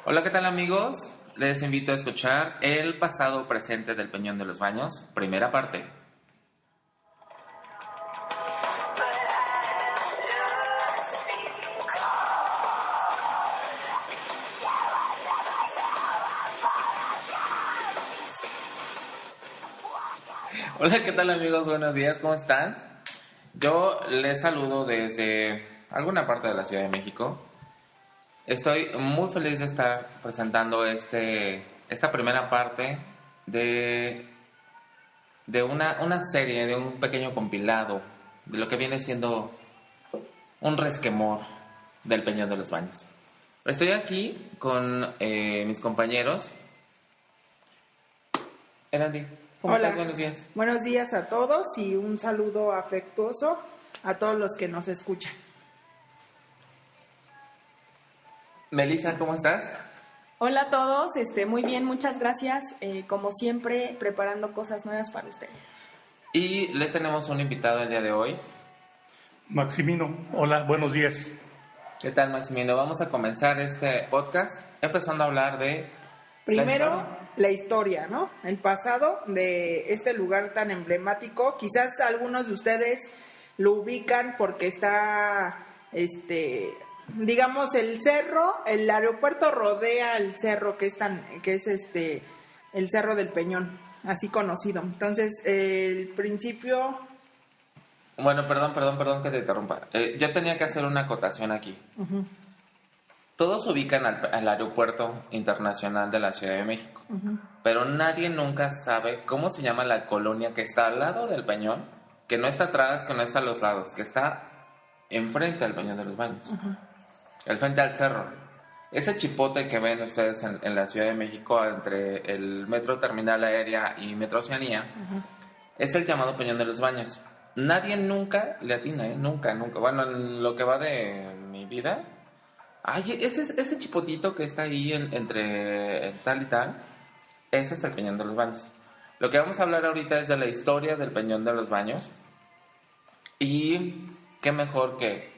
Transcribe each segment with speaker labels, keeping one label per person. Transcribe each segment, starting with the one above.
Speaker 1: Hola, ¿qué tal amigos? Les invito a escuchar El pasado presente del Peñón de los Baños, primera parte. Hola, ¿qué tal amigos? Buenos días, ¿cómo están? Yo les saludo desde alguna parte de la Ciudad de México. Estoy muy feliz de estar presentando esta primera parte de una serie, de un pequeño compilado, de lo que viene siendo un resquemor del Peñón de los Baños. Estoy aquí con mis compañeros. Erandi, ¿cómo
Speaker 2: Hola.
Speaker 1: estás? Buenos días.
Speaker 2: Buenos días a todos y un saludo afectuoso a todos los que nos escuchan.
Speaker 1: Melissa, ¿cómo estás?
Speaker 3: Hola a todos, muy bien, muchas gracias. Como siempre, preparando cosas nuevas para ustedes.
Speaker 1: Y les tenemos un invitado el día de hoy.
Speaker 4: Maximino, hola, buenos días.
Speaker 1: ¿Qué tal, Maximino? Vamos a comenzar este podcast empezando a hablar de...
Speaker 2: Primero, la historia, ¿no? El pasado de este lugar tan emblemático. Quizás algunos de ustedes lo ubican porque está, digamos, el cerro, el aeropuerto rodea el cerro que es el Cerro del Peñón, así conocido. Entonces, el principio...
Speaker 1: Bueno, perdón que te interrumpa. Yo tenía que hacer una acotación aquí.
Speaker 2: Uh-huh.
Speaker 1: Todos ubican al Aeropuerto Internacional de la Ciudad de México,
Speaker 2: Uh-huh.
Speaker 1: pero nadie nunca sabe cómo se llama la colonia que está al lado del Peñón, que no está atrás, que no está a los lados, que está enfrente al Peñón de los Baños,
Speaker 2: Uh-huh.
Speaker 1: al frente al cerro. Ese chipote que ven ustedes en la Ciudad de México entre el Metro Terminal Aérea y Metro Oceanía,
Speaker 2: Uh-huh.
Speaker 1: es el llamado Peñón de los Baños. Nadie nunca le atina, nunca. Bueno, en lo que va de mi vida... Ay, ese chipotito que está ahí entre tal y tal, ese es el Peñón de los Baños. Lo que vamos a hablar ahorita es de la historia del Peñón de los Baños. Y qué mejor que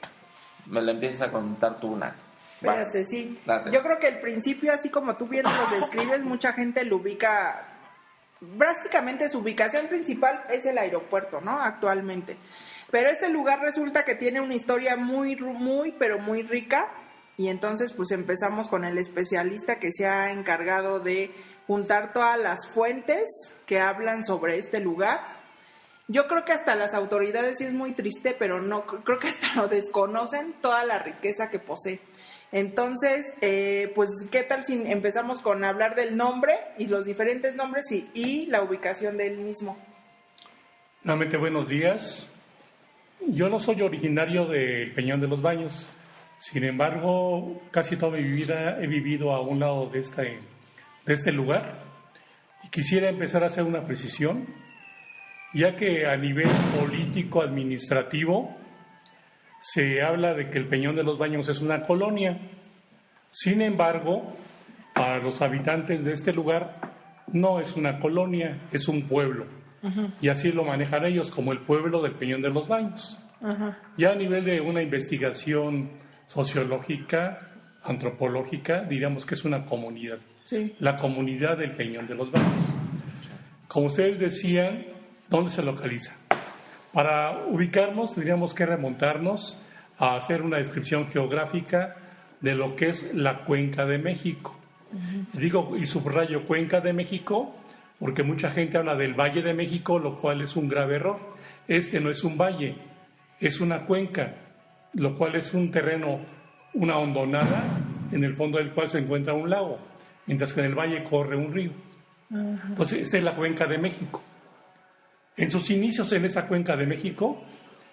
Speaker 1: me lo empieces a contar tú, Una.
Speaker 2: Espérate, sí.
Speaker 1: Date.
Speaker 2: Yo creo que el principio, así como tú bien lo describes, mucha gente lo ubica. Básicamente su ubicación principal es el aeropuerto, ¿no? Actualmente. Pero este lugar resulta que tiene una historia pero muy rica. Y entonces pues empezamos con el especialista que se ha encargado de juntar todas las fuentes que hablan sobre este lugar. Yo creo que hasta las autoridades, sí es muy triste, pero no creo que hasta lo desconocen, toda la riqueza que posee. Entonces, pues, ¿qué tal si empezamos con hablar del nombre y los diferentes nombres y la ubicación del mismo?
Speaker 4: Nuevamente, buenos días. Yo no soy originario del Peñón de los Baños. Sin embargo, casi toda mi vida he vivido a un lado de este lugar. Y quisiera empezar a hacer una precisión, ya que a nivel político-administrativo se habla de que el Peñón de los Baños es una colonia. Sin embargo, para los habitantes de este lugar no es una colonia, es un pueblo. Uh-huh. Y así lo manejan ellos, como el pueblo del Peñón de los Baños. Uh-huh. Ya a nivel de una investigación sociológica, antropológica, diríamos que es una comunidad.
Speaker 2: Sí.
Speaker 4: La comunidad del Peñón de los Baños. Como ustedes decían, ¿dónde se localiza? Para ubicarnos tendríamos que remontarnos a hacer una descripción geográfica de lo que es la Cuenca de México. Uh-huh. Digo y subrayo Cuenca de México porque mucha gente habla del Valle de México, lo cual es un grave error. Este no es un valle, es una cuenca, lo cual es un terreno, una hondonada, en el fondo del cual se encuentra un lago, mientras que en el valle corre un río. Uh-huh. Entonces, esta es la Cuenca de México. En sus inicios en esa Cuenca de México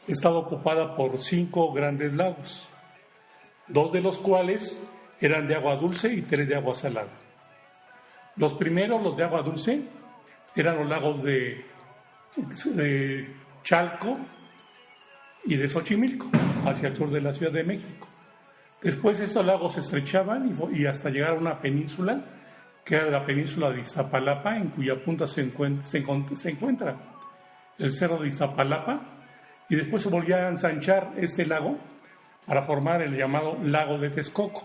Speaker 4: estaba ocupada por 5 grandes lagos, 2 de los cuales eran de agua dulce y 3 de agua salada. Los primeros, los de agua dulce, eran los lagos de Chalco y de Xochimilco, hacia el sur de la Ciudad de México. Después estos lagos se estrechaban y hasta llegar a una península, que era la península de Iztapalapa, en cuya punta se encuentra el cerro de Iztapalapa, y después se volvía a ensanchar este lago para formar el llamado lago de Texcoco.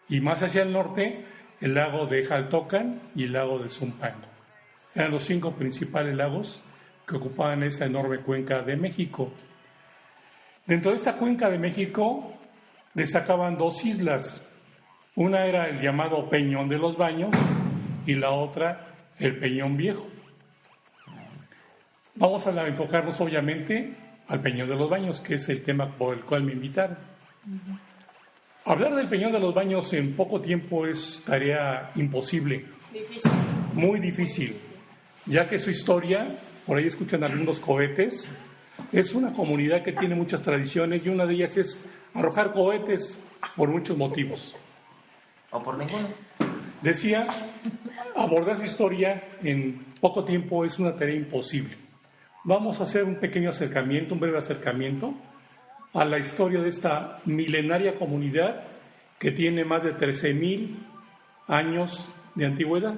Speaker 4: y más hacia el norte el lago de Jaltocan y el lago de Zumpango. Eran los 5 principales lagos que ocupaban esa enorme cuenca de México. Dentro de esta cuenca de México destacaban 2 islas. Una era el llamado Peñón de los Baños y la otra el Peñón Viejo. Vamos a enfocarnos obviamente al Peñón de los Baños, que es el tema por el cual me invitaron. Hablar del Peñón de los Baños en poco tiempo es tarea imposible.
Speaker 3: Difícil.
Speaker 4: Muy difícil, ya que su historia, por ahí escuchan algunos cohetes, es una comunidad que tiene muchas tradiciones y una de ellas es arrojar cohetes por muchos motivos.
Speaker 1: O por ninguno.
Speaker 4: Decía, abordar su historia en poco tiempo es una tarea imposible. Vamos a hacer un pequeño acercamiento, un breve acercamiento a la historia de esta milenaria comunidad que tiene más de 13,000 años de antigüedad.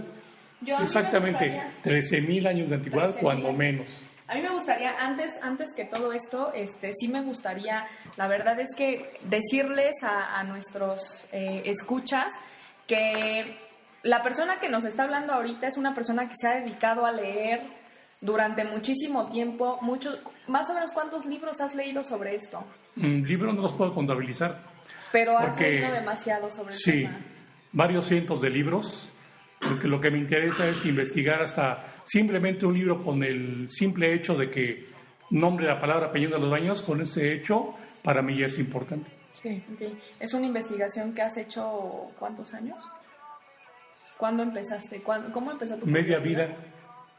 Speaker 4: Exactamente, 13,000 años de antigüedad, cuando menos.
Speaker 3: A mí me gustaría, antes que todo esto, sí me gustaría, la verdad es que decirles a nuestros escuchas que la persona que nos está hablando ahorita es una persona que se ha dedicado a leer durante muchísimo tiempo, más o menos, ¿cuántos libros has leído sobre esto?
Speaker 4: Libros no los puedo contabilizar.
Speaker 3: Pero has leído demasiado sobre el tema.
Speaker 4: Sí, varios cientos de libros, porque lo que me interesa es investigar hasta simplemente un libro con el simple hecho de que nombre la palabra Peñón de los Baños, con ese hecho, para mí ya es importante.
Speaker 2: Sí.
Speaker 3: Okay. ¿Es una investigación que has hecho cuántos años? ¿Cuándo empezaste? ¿Cómo empezó tu
Speaker 4: Media
Speaker 3: curiosidad?
Speaker 4: vida.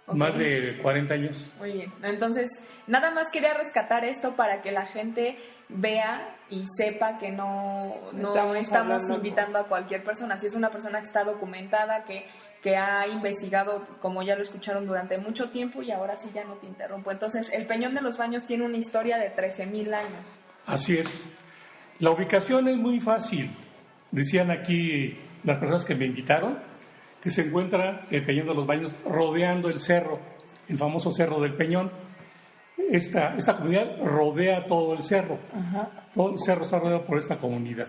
Speaker 4: Okay. Más de 40 años.
Speaker 3: Muy bien. Entonces, nada más quería rescatar esto para que la gente vea y sepa que no estamos invitando a cualquier persona. Si es una persona que está documentada, que ha investigado, como ya lo escucharon, durante mucho tiempo, y ahora sí ya no te interrumpo. Entonces, el Peñón de los Baños tiene una historia de 13,000 años.
Speaker 4: Así es. La ubicación es muy fácil. Decían aquí las personas que me invitaron que se encuentra el Peñón de los Baños rodeando el cerro, el famoso Cerro del Peñón. Esta comunidad rodea todo el cerro. Ajá. Todo el cerro está rodeado por esta comunidad.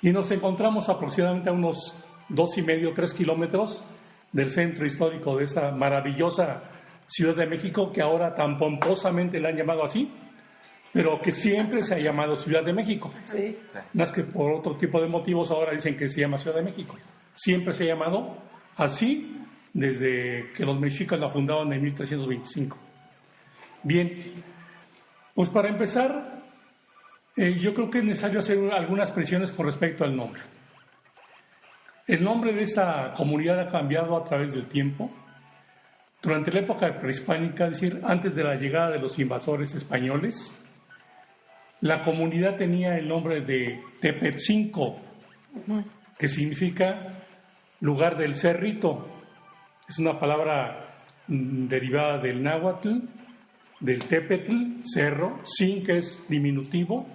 Speaker 4: Y nos encontramos aproximadamente a unos 2,5, 3 kilómetros del centro histórico de esta maravillosa Ciudad de México, que ahora tan pomposamente la han llamado así, pero que siempre se ha llamado Ciudad de México.
Speaker 2: Sí.
Speaker 4: Más que por otro tipo de motivos ahora dicen que se llama Ciudad de México. Siempre se ha llamado así desde que los mexicas la fundaron en 1325. Bien, pues para empezar, yo creo que es necesario hacer algunas precisiones con respecto al nombre. El nombre de esta comunidad ha cambiado a través del tiempo. Durante la época prehispánica, es decir, antes de la llegada de los invasores españoles, la comunidad tenía el nombre de Tepetzinco, que significa lugar del cerrito. Es una palabra derivada del náhuatl, del tepetl, cerro, sin, que es diminutivo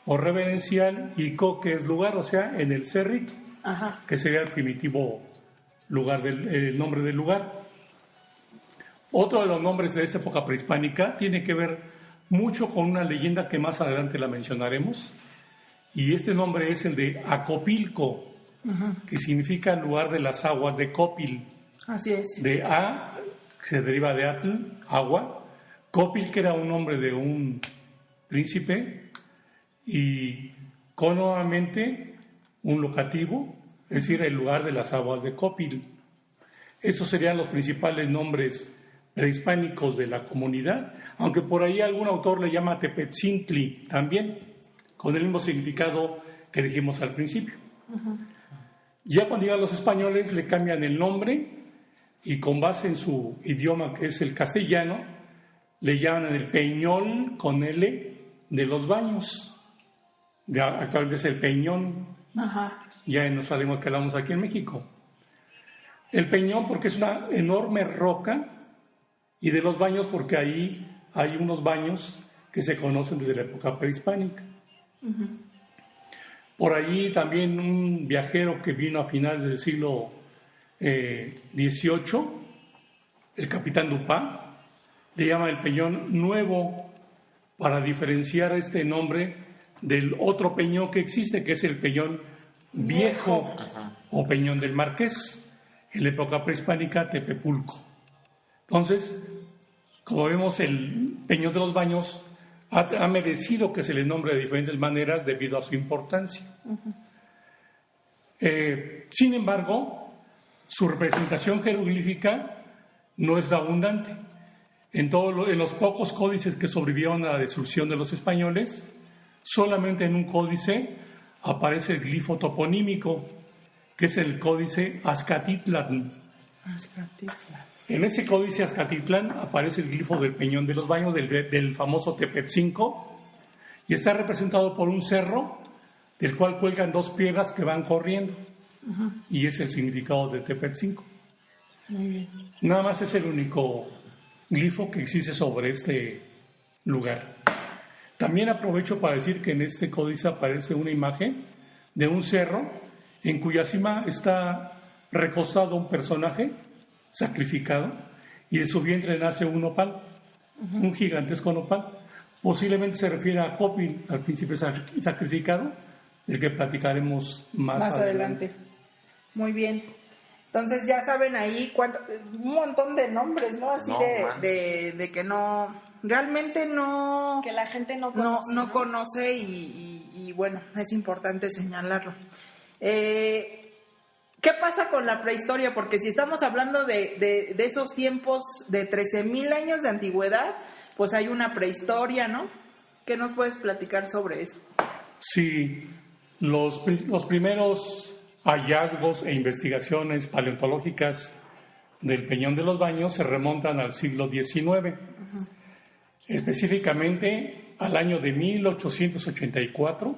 Speaker 4: o reverencial, y co, que es lugar, o sea, en el cerrito. Ajá. Que sería el primitivo lugar el nombre del lugar. Otro de los nombres de esa época prehispánica tiene que ver mucho con una leyenda que más adelante la mencionaremos, y este nombre es el de Acopilco, que significa lugar de las aguas de Copil.
Speaker 2: Así es.
Speaker 4: De A, que se deriva de Atl, agua. Copil, que era un nombre de un príncipe, y con nuevamente un locativo, es decir, el lugar de las aguas de Copil. Esos serían los principales nombres prehispánicos de la comunidad, aunque por ahí algún autor le llama Tepetzintli también, con el mismo significado que dijimos al principio. Ya cuando llegan los españoles le cambian el nombre y con base en su idioma, que es el castellano, le llaman el Peñol con L de los Baños. Actualmente es el Peñón. Ajá. Ya no sabemos que hablamos aquí en México. El Peñón porque es una enorme roca, y de los baños porque ahí hay unos baños que se conocen desde la época prehispánica. Por ahí también un viajero que vino a finales del siglo XVIII, el capitán Dupá, le llama el Peñón Nuevo para diferenciar este nombre del otro peñón que existe, que es el Peñón Viejo o Peñón del Marqués, en la época prehispánica Tepepulco. Entonces, como vemos, el Peñón de los Baños ha merecido que se le nombre de diferentes maneras debido a su importancia. Sin embargo, su representación jeroglífica no es abundante. En los pocos códices que sobrevivieron a la destrucción de los españoles, solamente en un códice aparece el glifo toponímico, que es el códice Azcatitlan. En ese códice Azcatitlan aparece el glifo del Peñón de los Baños, del famoso Tepetzinco, y está representado por un cerro del cual cuelgan dos piedras que van corriendo. Y es el significado de Tepetzinco.
Speaker 2: Muy bien.
Speaker 4: Nada más es el único glifo que existe sobre este lugar. También aprovecho para decir que en este códice aparece una imagen de un cerro en cuya cima está recostado un personaje sacrificado y de su vientre nace un nopal, un gigantesco nopal. Posiblemente se refiere a Copil, al príncipe sacrificado, del que platicaremos más adelante.
Speaker 2: Muy bien. Entonces ya saben ahí un montón de nombres, ¿no? Así de que no, realmente no...
Speaker 3: Que la gente no conoce.
Speaker 2: No conoce y bueno, es importante señalarlo. ¿Qué pasa con la prehistoria? Porque si estamos hablando de esos tiempos de 13,000 años de antigüedad, pues hay una prehistoria, ¿no? ¿Qué nos puedes platicar sobre eso?
Speaker 4: Sí, los primeros hallazgos e investigaciones paleontológicas del Peñón de los Baños se remontan al siglo XIX, específicamente al año de 1884,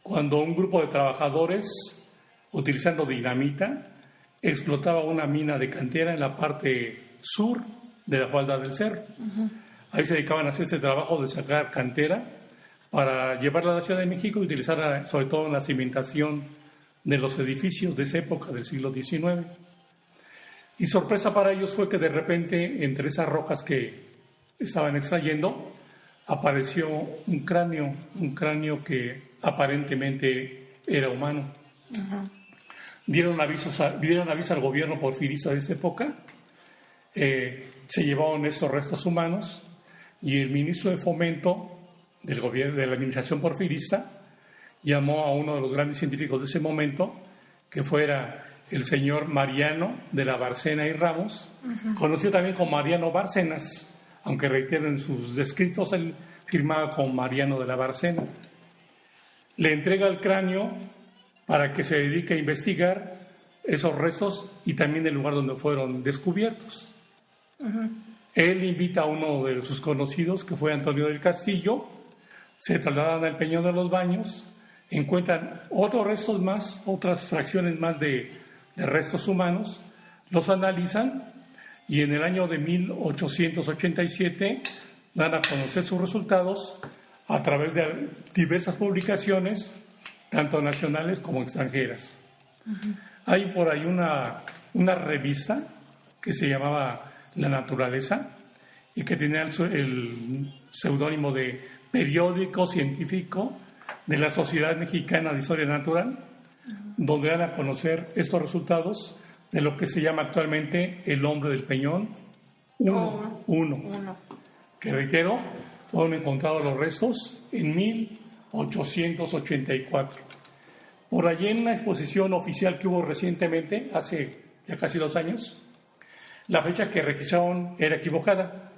Speaker 4: cuando un grupo de trabajadores, utilizando dinamita, explotaba una mina de cantera en la parte sur de la falda del cerro. Ahí se dedicaban a hacer este trabajo de sacar cantera para llevarla a la Ciudad de México y utilizarla sobre todo en la cimentación de los edificios de esa época, del siglo XIX. Y sorpresa para ellos fue que de repente, entre esas rocas que estaban extrayendo, apareció un cráneo que aparentemente era humano. Dieron aviso al gobierno porfirista de esa época, se llevaron estos restos humanos y el ministro de Fomento del gobierno, de la administración porfirista, llamó a uno de los grandes científicos de ese momento, que fuera el señor Mariano de la Bárcena y Ramos, conocido también como Mariano Bárcenas, aunque reitero en sus escritos, él firmaba como Mariano de la Bárcena. Le entrega el cráneo para que se dedique a investigar esos restos y también el lugar donde fueron descubiertos. Él invita a uno de sus conocidos, que fue Antonio del Castillo, se trasladan al Peñón de los Baños, encuentran otros restos más, otras fracciones más de restos humanos, los analizan y en el año de 1887 dan a conocer sus resultados a través de diversas publicaciones, tanto nacionales como extranjeras. Hay por ahí una revista que se llamaba La Naturaleza y que tenía el seudónimo de Periódico Científico de la Sociedad Mexicana de Historia Natural, donde dan a conocer estos resultados de lo que se llama actualmente el hombre del Peñón 1, que reitero, fueron encontrados los restos en 1884. Por allí en una exposición oficial que hubo recientemente, hace ya casi 2 años, la fecha que registraron era equivocada.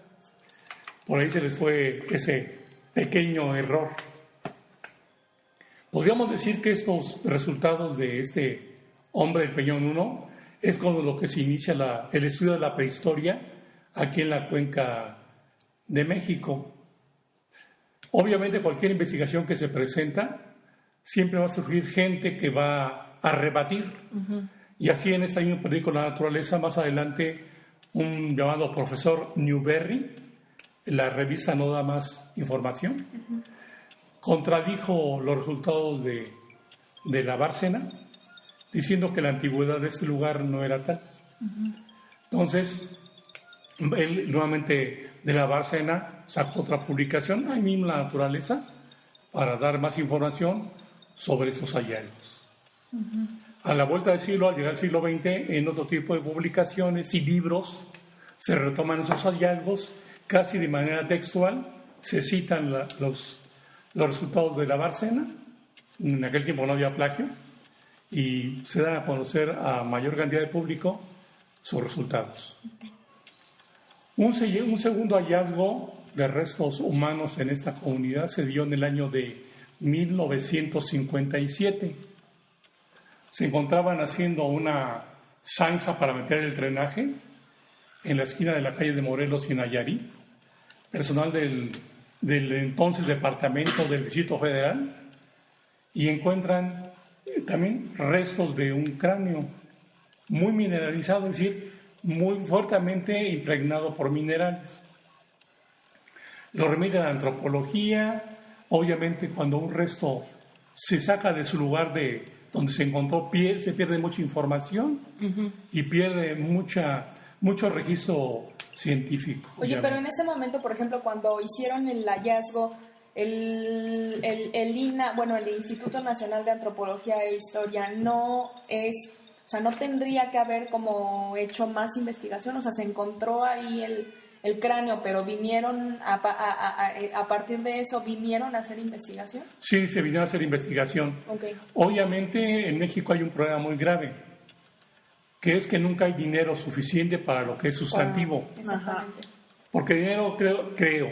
Speaker 4: Por ahí se les fue ese pequeño error. Podríamos decir que estos resultados de este hombre del Peñón 1 es con lo que se inicia el estudio de la prehistoria aquí en la cuenca de México. Obviamente cualquier investigación que se presenta siempre va a surgir gente que va a rebatir. Y así en este mismo periódico La Naturaleza, más adelante, un llamado profesor Newberry, la revista No Da Más Información, contradijo los resultados de la Bárcena, diciendo que la antigüedad de este lugar no era tal. Entonces, él nuevamente de la Bárcena sacó otra publicación, ahí mismo La Naturaleza, para dar más información sobre esos hallazgos. A la vuelta del siglo, al llegar al siglo XX, en otro tipo de publicaciones y libros, se retoman esos hallazgos casi de manera textual, se citan los resultados de la Bárcena. En aquel tiempo no había plagio, y se dan a conocer a mayor cantidad de público sus resultados. Un segundo hallazgo de restos humanos en esta comunidad se dio en el año de 1957. Se encontraban haciendo una zanja para meter el drenaje en la esquina de la calle de Morelos y Nayarit. Personal del entonces Departamento del Distrito Federal, y encuentran también restos de un cráneo muy mineralizado, es decir, muy fuertemente impregnado por minerales. Lo remite a la antropología. Obviamente, cuando un resto se saca de su lugar de donde se encontró, se pierde mucha información y pierde mucho registro científico.
Speaker 3: Oye, pero en ese momento, por ejemplo, cuando hicieron el hallazgo, el INA, bueno, el Instituto Nacional de Antropología e Historia, no tendría que haber como hecho más investigación. O sea, se encontró ahí el cráneo, pero vinieron a partir de eso, ¿vinieron a hacer investigación?
Speaker 4: Sí, se vinieron a hacer investigación.
Speaker 3: Okay.
Speaker 4: Obviamente en México hay un problema muy grave, que es que nunca hay dinero suficiente para lo que es sustantivo.
Speaker 3: Exactamente.
Speaker 4: Porque dinero, creo,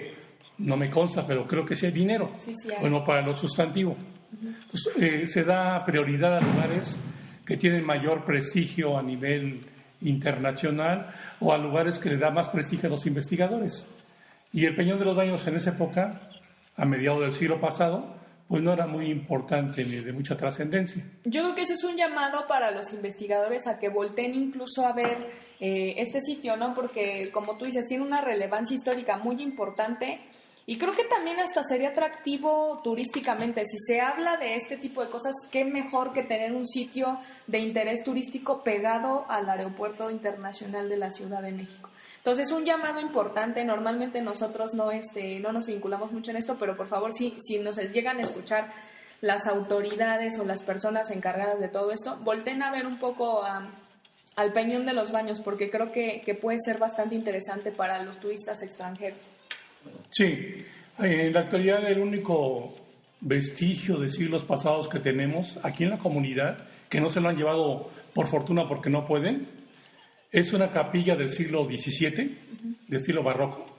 Speaker 4: no me consta, pero creo que sí hay dinero.
Speaker 3: Sí hay.
Speaker 4: Bueno, para lo sustantivo. Entonces, se da prioridad a lugares que tienen mayor prestigio a nivel internacional, o a lugares que le da más prestigio a los investigadores. Y el Peñón de los Baños en esa época, a mediados del siglo pasado, pues no era muy importante ni de mucha trascendencia.
Speaker 3: Yo creo que ese es un llamado para los investigadores a que volteen incluso a ver este sitio, ¿no? Porque, como tú dices, tiene una relevancia histórica muy importante, y creo que también hasta sería atractivo turísticamente. Si se habla de este tipo de cosas, qué mejor que tener un sitio de interés turístico pegado al Aeropuerto Internacional de la Ciudad de México. Entonces, un llamado importante. Normalmente nosotros no nos vinculamos mucho en esto, pero por favor, si nos llegan a escuchar las autoridades o las personas encargadas de todo esto, volteen a ver un poco al Peñón de los Baños, porque creo que puede ser bastante interesante para los turistas extranjeros.
Speaker 4: Sí, en la actualidad el único vestigio de siglos pasados que tenemos aquí en la comunidad, que no se lo han llevado por fortuna porque no pueden, es una capilla del siglo XVII, de estilo barroco,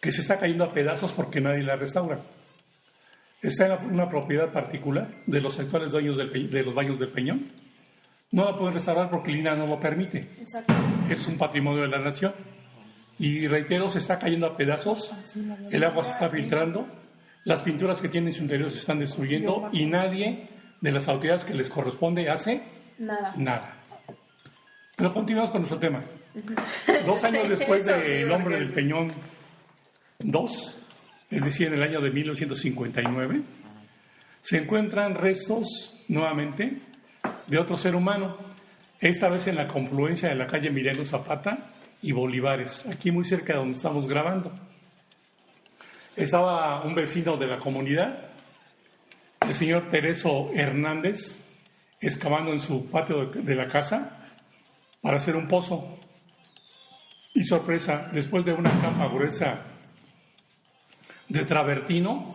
Speaker 4: que se está cayendo a pedazos porque nadie la restaura. Está en una propiedad particular de los actuales dueños de los Baños del Peñón. No la pueden restaurar porque el INAH no lo permite.
Speaker 3: Exacto.
Speaker 4: Es un patrimonio de la nación. Y reitero, se está cayendo a pedazos, el agua se está filtrando, las pinturas que tiene en su interior se están destruyendo, y nadie de las autoridades que les corresponde hace nada. Pero continuamos con nuestro tema. 2 años después del Hombre del Peñón 2, es decir, en el año de 1959, se encuentran restos nuevamente de otro ser humano, esta vez en la confluencia de la calle Emiliano Zapata y Bolívares, aquí muy cerca de donde estamos grabando. Estaba un vecino de la comunidad, el señor Tereso Hernández, excavando en su patio de la casa para hacer un pozo. Y sorpresa, después de una capa gruesa de travertino,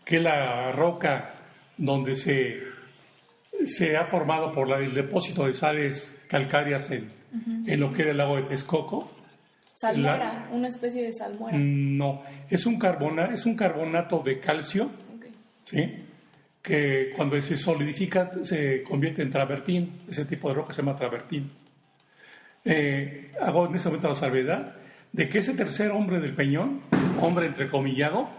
Speaker 4: que es la roca donde se ha formado por el depósito de sales calcáreas en lo que era el lago de Texcoco.
Speaker 3: Salmuera, una especie de salmuera.
Speaker 4: No, es un carbonato de calcio, ¿sí? Que cuando se solidifica se convierte en travertín. Ese tipo de roca se llama travertín. Hago en ese momento la salvedad de que ese tercer hombre del Peñón, hombre entrecomillado,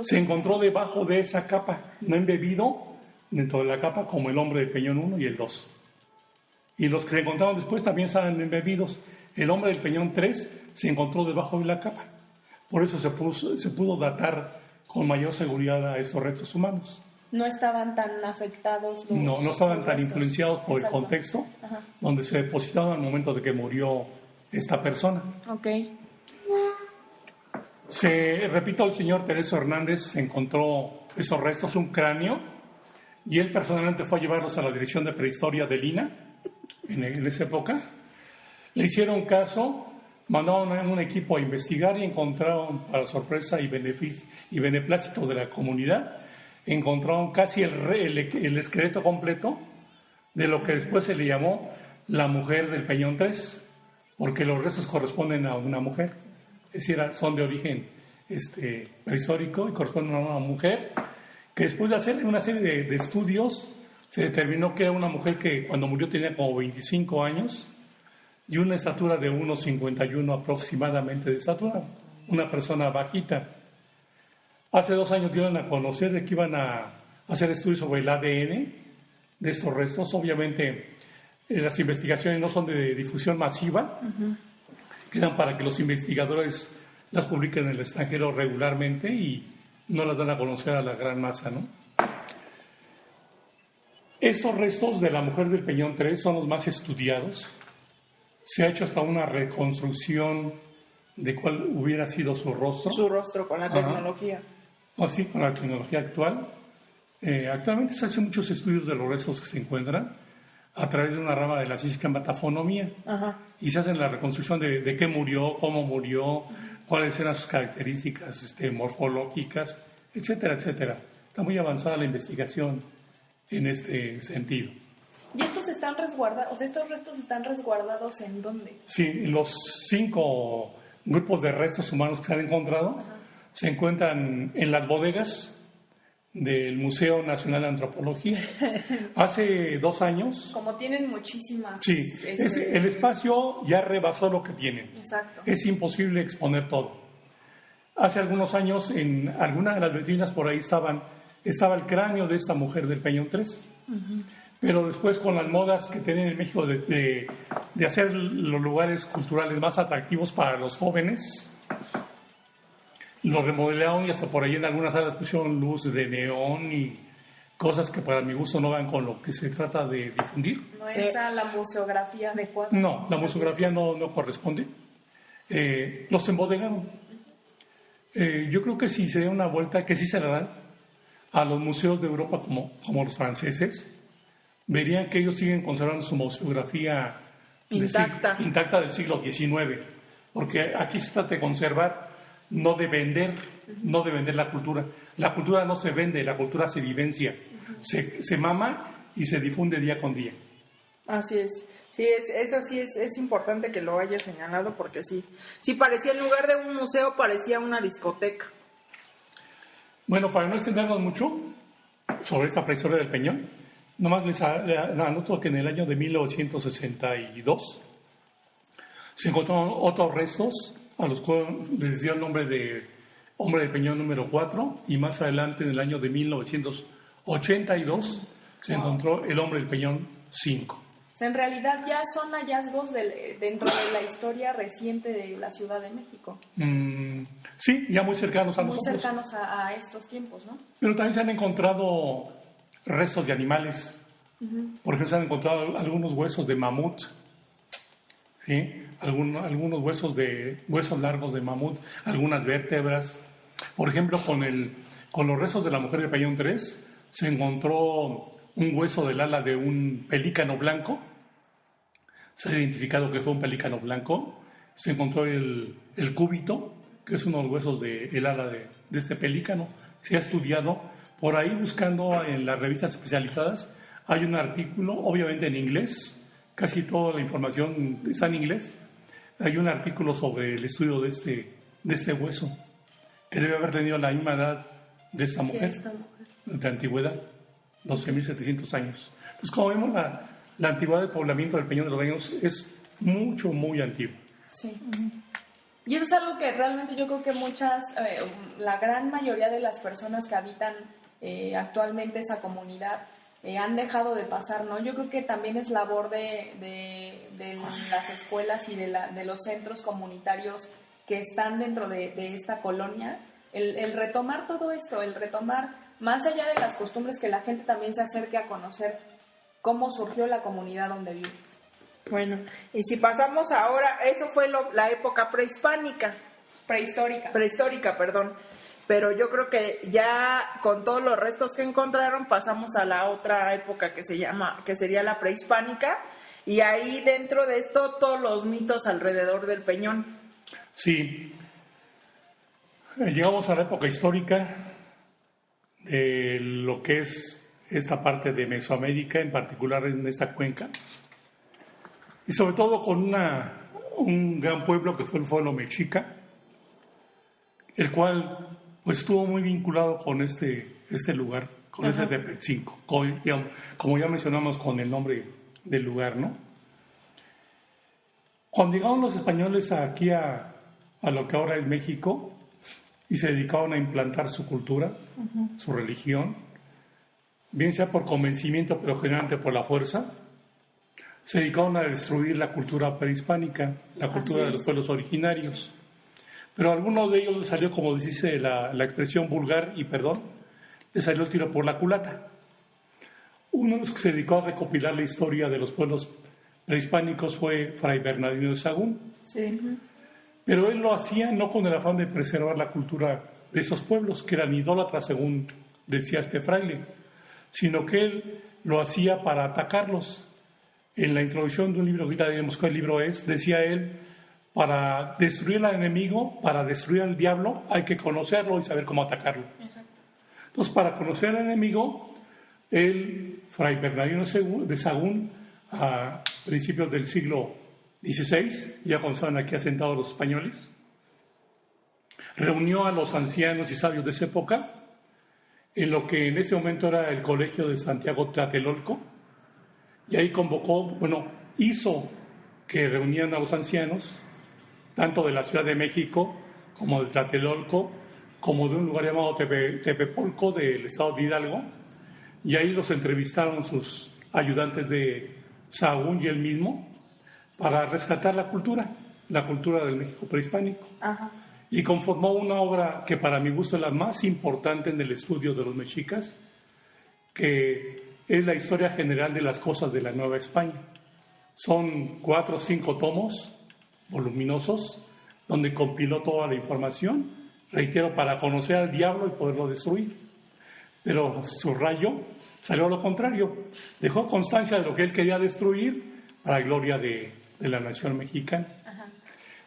Speaker 4: se encontró debajo de esa capa, no embebido dentro de la capa como el hombre del Peñón 1 y el 2. Y los que se encontraron después también estaban embebidos. El hombre del Peñón 3 se encontró debajo de la capa. Por eso se pudo datar con mayor seguridad a esos restos humanos.
Speaker 3: No estaban tan afectados
Speaker 4: no estaban tan influenciados por el contexto donde se depositaron al momento de que murió esta persona.
Speaker 3: Ok.
Speaker 4: Repito, el señor Tereso Hernández se encontró esos restos, un cráneo y él personalmente fue a llevarlos a la dirección de prehistoria de Lina, en esa época. Le hicieron caso, mandaron un equipo a investigar y encontraron, para sorpresa y beneplácito de la comunidad, encontraron casi el esqueleto completo de lo que después se le llamó la mujer del Peñón 3, porque los restos corresponden a una mujer, es decir, son de origen prehistórico y corresponden a una mujer, que después de hacer una serie de estudios se determinó que era una mujer que cuando murió tenía como 25 años y una estatura de 1,51 aproximadamente de estatura, una persona bajita. Hace 2 años dieron a conocer de que iban a hacer estudios sobre el ADN de estos restos. Obviamente las investigaciones no son de difusión masiva, quedan para que los investigadores las publiquen en el extranjero regularmente y no las dan a conocer a la gran masa, ¿no? Estos restos de la mujer del Peñón 3 son los más estudiados. Se ha hecho hasta una reconstrucción de cuál hubiera sido su rostro.
Speaker 2: Su rostro con la tecnología.
Speaker 4: Así, con la tecnología actual. Actualmente se hacen muchos estudios de los restos que se encuentran a través de una rama de la ciencia que se llama tafonomía. Y se hacen la reconstrucción de qué murió, cómo murió, cuáles eran sus características morfológicas, etcétera, etcétera. Está muy avanzada la investigación en este sentido.
Speaker 3: ¿Y estos están resguardados? O sea, ¿estos restos están resguardados en dónde?
Speaker 4: Sí, los 5 grupos de restos humanos que se han encontrado se encuentran en las bodegas del Museo Nacional de Antropología. Hace 2 años...
Speaker 3: Como tienen muchísimas...
Speaker 4: Sí, el espacio ya rebasó lo que tienen.
Speaker 3: Exacto.
Speaker 4: Es imposible exponer todo. Hace algunos años, en alguna de las vitrinas por ahí estaba el cráneo de esta mujer del Peñón 3. Pero después, con las modas que tienen en México de hacer los lugares culturales más atractivos para los jóvenes, lo remodelaron y hasta por ahí en algunas salas pusieron luz de neón y cosas que para mi gusto no van con lo que se trata de difundir.
Speaker 3: ¿No es a la museografía adecuada?
Speaker 4: No, la museografía no corresponde. Los embodegaron. Yo creo que si se da una vuelta, que sí se la dan a los museos de Europa como los franceses, verían que ellos siguen conservando su museografía intacta del siglo XIX, porque aquí se trata de conservar, no de vender la cultura. La cultura no se vende, la cultura se vivencia, se mama y se difunde día con día.
Speaker 2: Así es. Sí, eso sí es importante que lo haya señalado, porque sí parecía, en lugar de un museo, parecía una discoteca.
Speaker 4: Bueno, para no extendernos mucho sobre esta prehistoria del Peñón, nomás les anoto que en el año de 1962 se encontraron otros restos a los cuales les dio el nombre de Hombre del Peñón número 4, y más adelante, en el año de 1982, se encontró el Hombre del Peñón 5.
Speaker 3: O sea, en realidad ya son hallazgos dentro de la historia reciente de la Ciudad de México.
Speaker 4: Sí, ya muy cercanos a nosotros.
Speaker 3: Muy cercanos a estos tiempos, ¿no?
Speaker 4: Pero también se han encontrado restos de animales. Por ejemplo, se han encontrado algunos huesos de mamut, ¿sí? Algunos huesos largos de mamut, algunas vértebras. Por ejemplo, con los restos de la mujer de Peñón 3 se encontró un hueso del ala de un pelícano blanco. Se ha identificado que fue un pelícano blanco. Se encontró el cúbito, que es uno de los huesos del ala de este pelícano. Se ha estudiado. Por ahí, buscando en las revistas especializadas, hay un artículo, obviamente en inglés, casi toda la información está en inglés. Hay un artículo sobre el estudio de este hueso, que debe haber tenido la misma edad de esta mujer, de antigüedad, 12.700 años. Entonces, como vemos, la antigüedad del poblamiento del Peñón de los Baños es muy antigua.
Speaker 3: Sí. Y eso es algo que realmente yo creo que la gran mayoría de las personas que habitan actualmente esa comunidad han dejado de pasar, ¿no? Yo creo que también es labor de las escuelas y de los centros comunitarios que están dentro de esta colonia, el retomar todo esto, el retomar, más allá de las costumbres, que la gente también se acerque a conocer cómo surgió la comunidad donde vive.
Speaker 2: Bueno, y si pasamos ahora, eso fue la época prehistórica, perdón. pero yo creo que ya con todos los restos que encontraron pasamos a la otra época que sería la prehispánica, y ahí dentro de esto todos los mitos alrededor del peñón.
Speaker 4: Sí, llegamos a la época histórica de lo que es esta parte de Mesoamérica, en particular en esta cuenca, y sobre todo con un gran pueblo que fue el pueblo mexica, el cual pues estuvo muy vinculado con este lugar, con ese Tepetzinco, como ya mencionamos con el nombre del lugar, ¿no? Cuando llegaron los españoles aquí a lo que ahora es México y se dedicaron a implantar su cultura, su religión, bien sea por convencimiento, pero generalmente por la fuerza, se dedicaron a destruir la cultura prehispánica, la cultura de los pueblos originarios. Pero a algunos de ellos les salió, como dice la expresión vulgar, y perdón, les salió el tiro por la culata. Uno de los que se dedicó a recopilar la historia de los pueblos prehispánicos fue Fray Bernardino de Sahagún.
Speaker 2: Sí.
Speaker 4: Pero él lo hacía no con el afán de preservar la cultura de esos pueblos, que eran idólatras, según decía este fraile, sino que él lo hacía para atacarlos. En la introducción de un libro, que ya diremos qué libro es, decía él: para destruir al enemigo, para destruir al diablo, hay que conocerlo y saber cómo atacarlo. Exacto. Entonces, para conocer al enemigo, Fray Bernardino de Sahagún, a principios del siglo XVI, ya cuando estaban aquí asentados los españoles, reunió a los ancianos y sabios de esa época en lo que en ese momento era el Colegio de Santiago Tlatelolco, y ahí hizo que reunieran a los ancianos, tanto de la Ciudad de México, como de Tlatelolco, como de un lugar llamado Tepepolco, del estado de Hidalgo, y ahí los entrevistaron sus ayudantes de Sahagún y él mismo, para rescatar la cultura del México prehispánico. Ajá. Y conformó una obra que para mi gusto es la más importante en el estudio de los mexicas, que es la historia general de las cosas de la Nueva España. Son 4 o 5 tomos voluminosos, donde compiló toda la información, reitero, para conocer al diablo y poderlo destruir. Pero su rayo salió a lo contrario, dejó constancia de lo que él quería destruir para la gloria de la nación mexicana.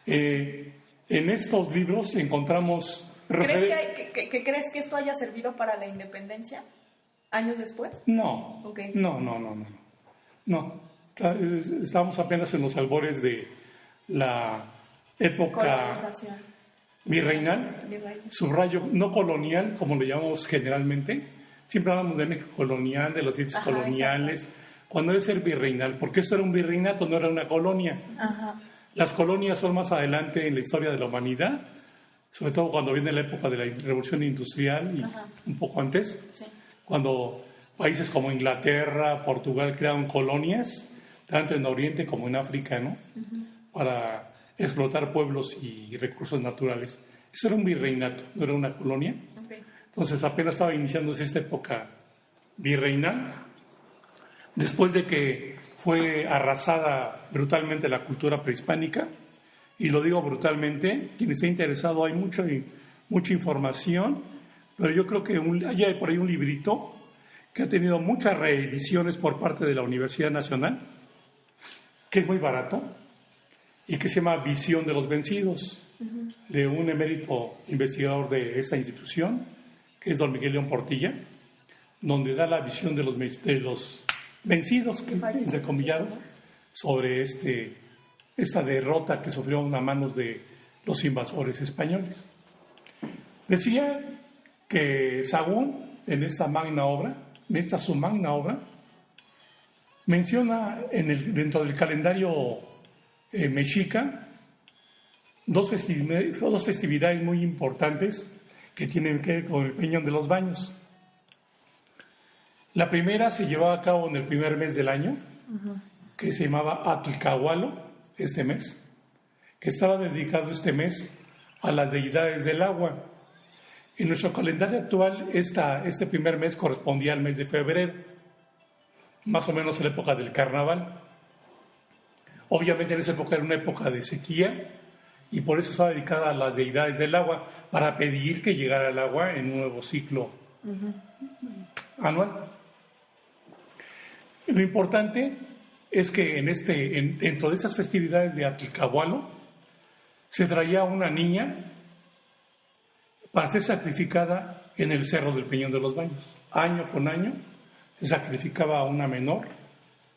Speaker 4: En estos libros encontramos...
Speaker 3: ¿Crees que esto haya servido para la independencia años después?
Speaker 4: No,
Speaker 3: okay.
Speaker 4: No. Estamos apenas en los albores de la época virreinal, subrayo, no colonial, como le llamamos generalmente. Siempre hablamos de México colonial, de los sitios coloniales, exacto. Cuando debe ser virreinal, porque eso era un virreinato, no era una colonia. Ajá. Las colonias son más adelante en la historia de la humanidad, sobre todo cuando viene la época de la Revolución Industrial y un poco antes, sí. Cuando países como Inglaterra, Portugal crearon colonias, tanto en Oriente como en África, ¿no? Para explotar pueblos y recursos naturales. Eso era un virreinato, no era una colonia. Okay. Entonces apenas estaba iniciándose esta época virreinal, después de que fue arrasada brutalmente la cultura prehispánica, y lo digo brutalmente, quien esté interesado, hay mucha información, pero yo creo que hay por ahí un librito que ha tenido muchas reediciones por parte de la Universidad Nacional, que es muy barato, y que se llama Visión de los Vencidos, de un emérito investigador de esta institución, que es don Miguel León Portilla, donde da la visión de los vencidos, entre comillados, sobre esta derrota que sufrieron a manos de los invasores españoles. Decía que Sahagún, en esta su magna obra, menciona dentro del calendario mexica dos festividades muy importantes que tienen que ver con el Peñón de los Baños. La primera se llevaba a cabo en el primer mes del año, que se llamaba Atlcahualo, este mes, que estaba dedicado este mes a las deidades del agua. En nuestro calendario actual, este primer mes correspondía al mes de febrero, más o menos en la época del carnaval. Obviamente en esa época era una época de sequía, y por eso estaba dedicada a las deidades del agua, para pedir que llegara el agua en un nuevo ciclo anual. Lo importante es que dentro de esas festividades de Atlcahualo se traía una niña para ser sacrificada en el Cerro del Peñón de los Baños. Año con año se sacrificaba a una menor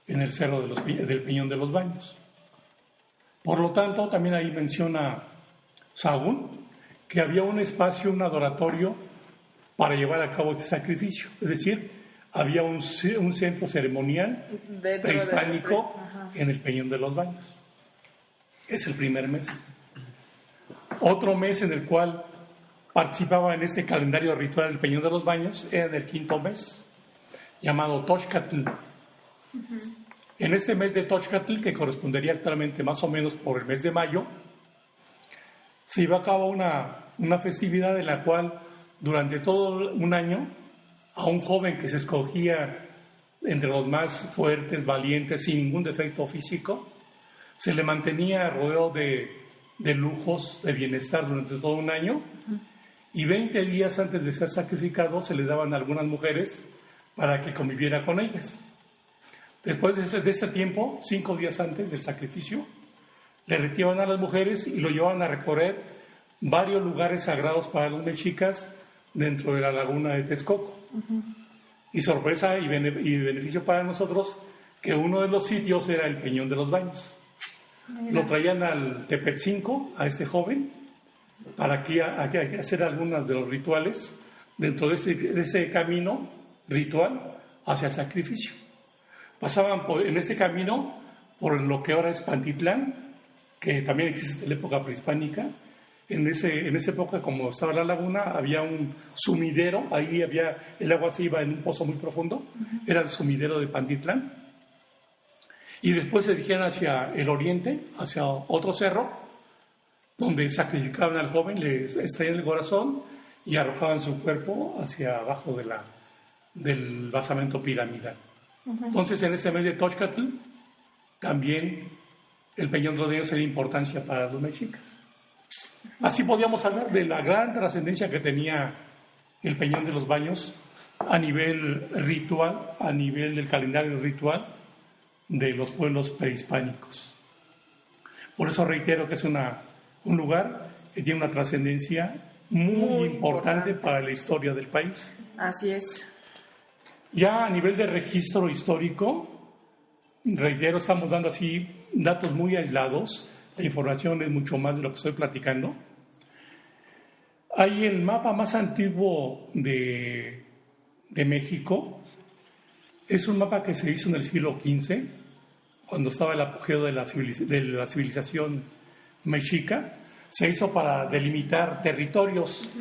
Speaker 4: en el Cerro del Peñón de los Baños. Por lo tanto, también ahí menciona Sahagún que había un espacio, un adoratorio para llevar a cabo este sacrificio. Es decir, había un centro ceremonial prehispánico en el Peñón de los Baños. Es el primer mes. Otro mes en el cual participaba en este calendario ritual del Peñón de los Baños era en el quinto mes, llamado Toxcatl. En este mes de Toxcatl, que correspondería actualmente más o menos por el mes de mayo, se lleva a cabo una festividad en la cual durante todo un año a un joven que se escogía entre los más fuertes, valientes, sin ningún defecto físico, se le mantenía rodeado de lujos, de bienestar durante todo un año, y 20 días antes de ser sacrificado se le daban a algunas mujeres para que conviviera con ellas. Después de ese tiempo, 5 días antes del sacrificio, le retiraban a las mujeres y lo llevaban a recorrer varios lugares sagrados para los mexicas dentro de la laguna de Texcoco. Y sorpresa y beneficio para nosotros que uno de los sitios era el Peñón de los Baños. Lo traían al Tepetzinco, a este joven, para que hacer algunos de los rituales dentro de ese camino ritual hacia el sacrificio. Pasaban en este camino por lo que ahora es Pantitlán, que también existe en la época prehispánica. En esa época, como estaba la laguna, había un sumidero, ahí el agua se iba en un pozo muy profundo, era el sumidero de Pantitlán. Y después se dirigían hacia el oriente, hacia otro cerro, donde sacrificaban al joven, le extraían el corazón y arrojaban su cuerpo hacia abajo del basamento piramidal. Entonces, en este mes de Toxcatl, también el Peñón de los Baños tenía importancia para los mexicas. Así podíamos hablar de la gran trascendencia que tenía el Peñón de los Baños a nivel ritual, a nivel del calendario ritual de los pueblos prehispánicos. Por eso reitero que es un lugar que tiene una trascendencia muy importante para la historia del país.
Speaker 2: Así es.
Speaker 4: Ya a nivel de registro histórico, reitero, estamos dando así datos muy aislados. La información es mucho más de lo que estoy platicando. Hay el mapa más antiguo de México. Es un mapa que se hizo en el siglo XV, cuando estaba el apogeo de la civilización mexica. Se hizo para delimitar territorios.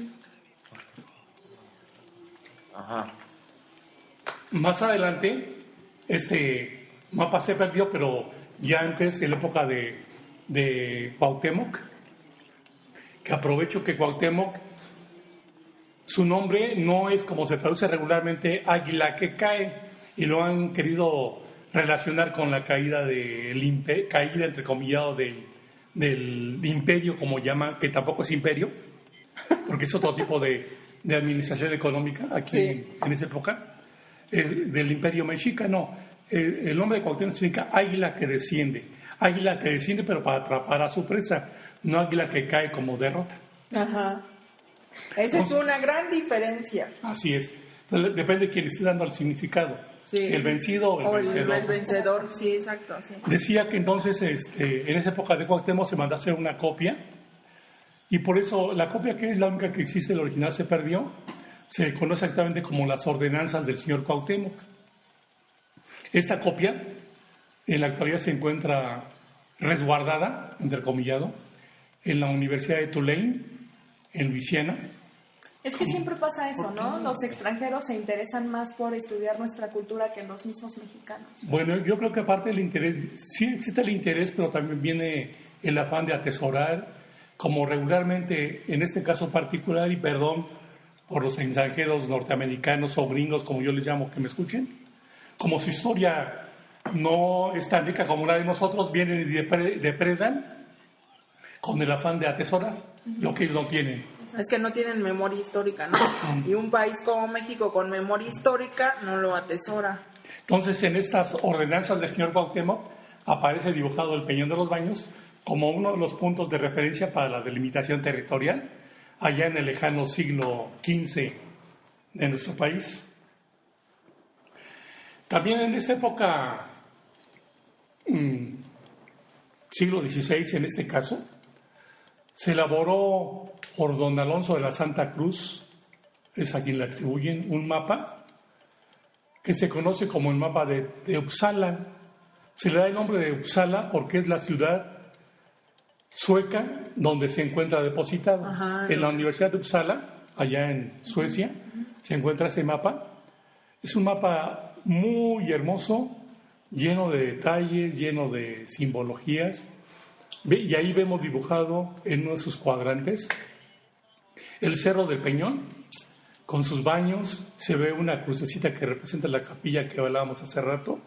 Speaker 4: Más adelante, este mapa se perdió, pero ya antes, en la época de Cuauhtémoc, que aprovecho que Cuauhtémoc, su nombre no es como se traduce regularmente águila que cae, y lo han querido relacionar con la caída entrecomillado del imperio, como llaman, que tampoco es imperio, porque es otro tipo de administración económica aquí en esa época, del imperio mexica. No, el nombre de Cuauhtémoc significa águila que desciende, pero para atrapar a su presa, no águila que cae como derrota.
Speaker 2: Esa es una gran diferencia.
Speaker 4: Así es. Entonces, depende de quién esté dando el significado. Si el vencido o el vencedor.
Speaker 2: El vencedor, sí, exacto. Sí.
Speaker 4: Decía que entonces en esa época de Cuauhtémoc se mandó a hacer una copia, y por eso la copia, que es la única que existe, el original se perdió, se conoce exactamente como las ordenanzas del señor Cuauhtémoc. Esta copia en la actualidad se encuentra resguardada, entrecomillado, en la Universidad de Tulane, en Luisiana.
Speaker 3: Es que siempre pasa eso, ¿no? Los extranjeros se interesan más por estudiar nuestra cultura que los mismos mexicanos.
Speaker 4: Bueno, yo creo que aparte del interés, sí existe el interés, pero también viene el afán de atesorar, como regularmente, en este caso particular, y perdón por los extranjeros norteamericanos o gringos, como yo les llamo, que me escuchen, como su historia no es tan rica como la de nosotros, vienen y depredan con el afán de atesorar lo que ellos no tienen.
Speaker 2: Es que no tienen memoria histórica, ¿no? Y un país como México con memoria histórica no lo atesora.
Speaker 4: Entonces, en estas ordenanzas del señor Cuauhtémoc aparece dibujado el Peñón de los Baños como uno de los puntos de referencia para la delimitación territorial allá en el lejano siglo XV de nuestro país. También en esa época, siglo XVI en este caso, se elaboró por don Alonso de la Santa Cruz, es a quien le atribuyen, un mapa que se conoce como el mapa de Uppsala. Se le da el nombre de Uppsala porque es la ciudad sueca donde se encuentra depositado. En la Universidad de Uppsala, allá en Suecia, se encuentra ese mapa. Es un mapa muy hermoso, lleno de detalles, lleno de simbologías. Y ahí vemos dibujado en uno de sus cuadrantes el Cerro del Peñón, con sus baños. Se ve una crucecita que representa la capilla que hablábamos hace rato,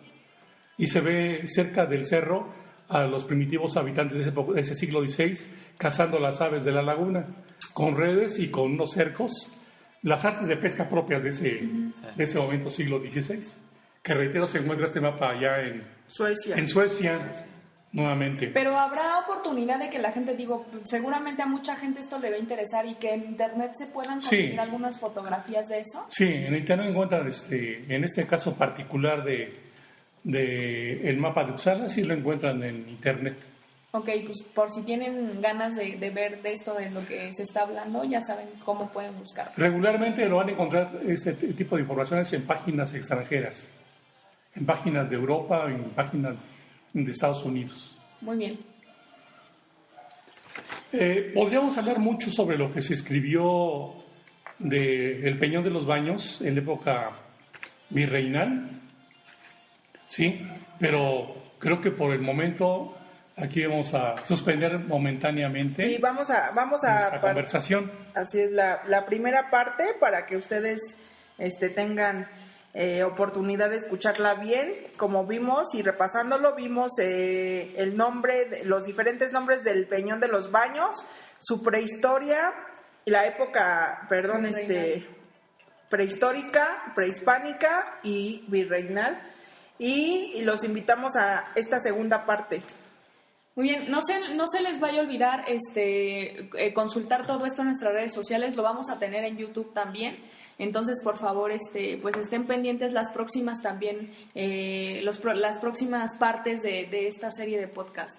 Speaker 4: y se ve cerca del cerro a los primitivos habitantes de ese siglo XVI cazando las aves de la laguna, con redes y con unos cercos, las artes de pesca propias de ese momento, siglo XVI, que reitero, se encuentra este mapa allá en Suecia. Nuevamente.
Speaker 3: Pero habrá oportunidad de que la gente, seguramente a mucha gente esto le va a interesar y que en internet se puedan conseguir algunas fotografías de eso.
Speaker 4: Sí, en internet encuentran, en este caso particular de el mapa de Uppsala, sí lo encuentran en internet.
Speaker 3: Ok, pues por si tienen ganas de ver de esto, de lo que se está hablando, ya saben cómo pueden buscar.
Speaker 4: Regularmente lo van a encontrar este tipo de informaciones en páginas extranjeras, en páginas de Europa, en páginas de Estados Unidos.
Speaker 3: Muy bien.
Speaker 4: Podríamos hablar mucho sobre lo que se escribió del Peñón de los Baños en la época virreinal, sí, pero creo que por el momento aquí vamos a suspender momentáneamente.
Speaker 2: Sí, vamos a
Speaker 4: conversación.
Speaker 2: Así es, la primera parte para que ustedes tengan oportunidad de escucharla bien. Como vimos y repasándolo, vimos el nombre, los diferentes nombres del Peñón de los Baños, su prehistoria, la época, prehistórica, prehispánica y virreinal. Y los invitamos a esta segunda parte.
Speaker 3: Muy bien, no se les vaya a olvidar consultar todo esto en nuestras redes sociales, lo vamos a tener en YouTube también. Entonces, por favor, pues estén pendientes las próximas también, las próximas partes de esta serie de podcast.